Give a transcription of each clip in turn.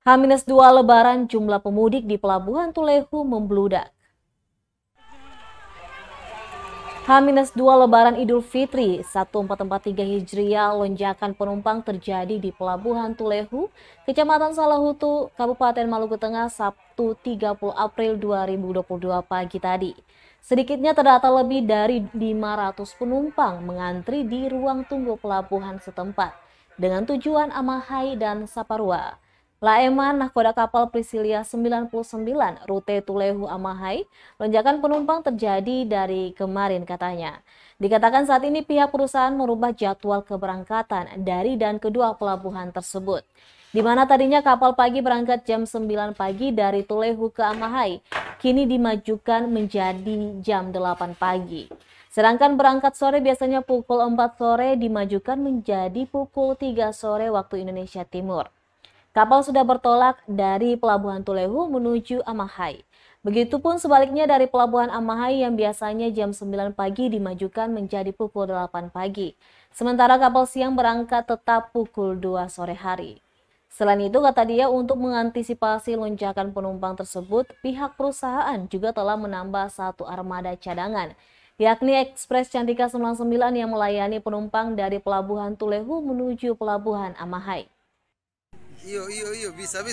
H-2 Lebaran jumlah pemudik di Pelabuhan Tulehu membludak. H-2 Lebaran Idul Fitri 1443 Hijriah, lonjakan penumpang terjadi di Pelabuhan Tulehu, Kecamatan Salahutu, Kabupaten Maluku Tengah, Sabtu 30 April 2022 pagi tadi. Sedikitnya terdata lebih dari 500 penumpang mengantri di ruang tunggu pelabuhan setempat dengan tujuan Amahai dan Saparua. Laeman nahkoda kapal Prisilia 99 rute Tulehu Amahai, lonjakan penumpang terjadi dari kemarin katanya. Dikatakan saat ini pihak perusahaan merubah jadwal keberangkatan dari dan kedua pelabuhan tersebut. Di mana tadinya kapal pagi berangkat jam 9 pagi dari Tulehu ke Amahai, kini dimajukan menjadi jam 8 pagi. Sedangkan berangkat sore biasanya pukul 4 sore dimajukan menjadi pukul 3 sore waktu Indonesia Timur. Kapal sudah bertolak dari Pelabuhan Tulehu menuju Amahai. Begitupun sebaliknya dari Pelabuhan Amahai yang biasanya jam 9 pagi dimajukan menjadi pukul 8 pagi. Sementara kapal siang berangkat tetap pukul 2 sore hari. Selain itu, kata dia, untuk mengantisipasi lonjakan penumpang tersebut, pihak perusahaan juga telah menambah satu armada cadangan, yakni Ekspres Cantika 99 yang melayani penumpang dari Pelabuhan Tulehu menuju Pelabuhan Amahai. Iyo, bisa.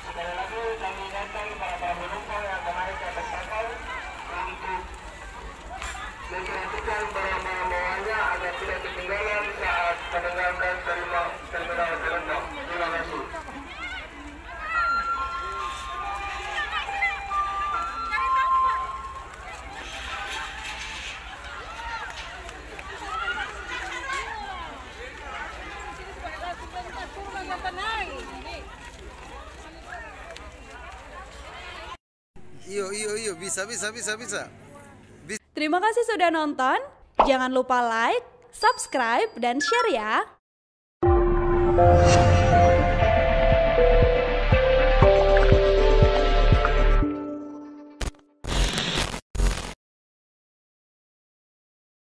Sekali lagi kami ingatkan para penumpang yang akan naik ke atas kapal untuk memperhatikan barang-barang bawaannya agar tidak ketinggalan saat meninggalkan terminal penumpang. Terima kasih. Iyo, bisa. Terima kasih sudah nonton. Jangan lupa like, subscribe, dan share ya.